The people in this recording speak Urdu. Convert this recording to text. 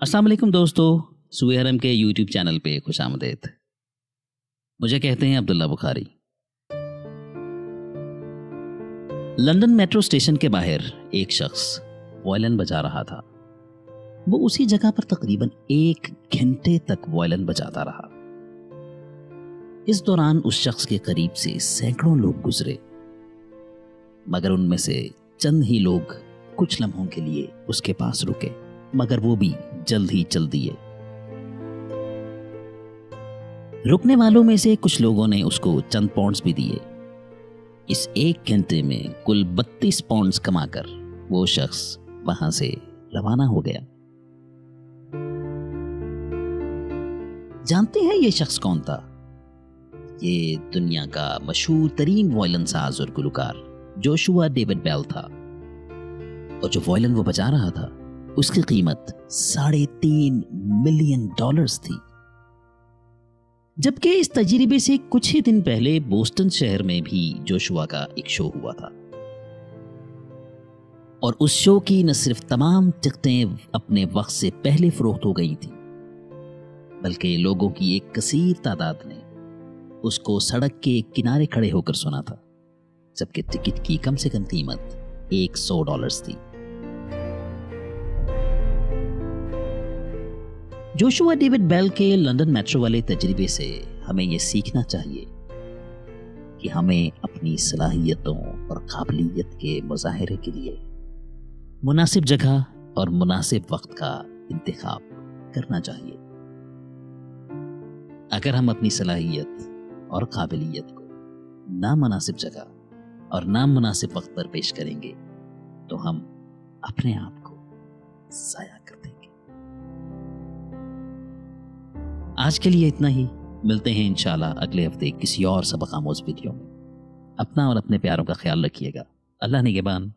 السلام علیکم دوستو، سوئے حرم کے یوٹیوب چینل پہ خوش آمدید۔ مجھے کہتے ہیں عبداللہ بخاری۔ لندن میٹرو اسٹیشن کے باہر ایک شخص وائلن بجا رہا تھا۔ وہ اسی جگہ پر تقریباً 1 گھنٹے تک وائلن بجاتا رہا۔ اس دوران اس شخص کے قریب سے سینکڑوں لوگ گزرے، مگر ان میں سے چند ہی لوگ کچھ لمحوں کے لیے اس کے پاس رکے، مگر وہ بھی جلد ہی چل دیے۔ رکنے والوں میں سے کچھ لوگوں نے اس کو چند پاؤنڈز بھی دیے۔ اس 1 گھنٹے میں کل 32 پاؤنڈز کما کر وہ شخص وہاں سے روانہ ہو گیا۔ جانتے ہیں یہ شخص کون تھا؟ یہ دنیا کا مشہور ترین وائلن ساز اور گلوکار جوشوا ڈیوڈ بیل تھا، اور جو وائلن وہ بجا رہا تھا اس کی قیمت $3.5 ملین تھی۔ جبکہ اس تجربے سے کچھ ہی دن پہلے بوسٹن شہر میں بھی جوشوا کا ایک شو ہوا تھا، اور اس شو کی نہ صرف تمام ٹکٹیں اپنے وقت سے پہلے فروخت ہو گئی تھیں، بلکہ لوگوں کی ایک کثیر تعداد نے اس کو سڑک کے کنارے کھڑے ہو کر سنا تھا، جبکہ ٹکٹ کی کم سے کم قیمت $100 تھی۔ جوشوا ڈیوڈ بیل کے لندن میٹرو والے تجربے سے ہمیں یہ سیکھنا چاہیے کہ ہمیں اپنی صلاحیتوں اور قابلیت کے مظاہرے کے لیے مناسب جگہ اور مناسب وقت کا انتخاب کرنا چاہیے۔ اگر ہم اپنی صلاحیت اور قابلیت کو نامناسب جگہ اور نامناسب وقت پر پیش کریں گے تو ہم اپنے آپ کو ضائع کر دیں گے۔ آج کے لیے اتنا ہی، ملتے ہیں انشاءاللہ اگلے ہفتے کسی اور سبق آموز ویڈیو میں۔ اپنا اور اپنے پیاروں کا خیال رکھیے گا۔ اللہ نگہبان۔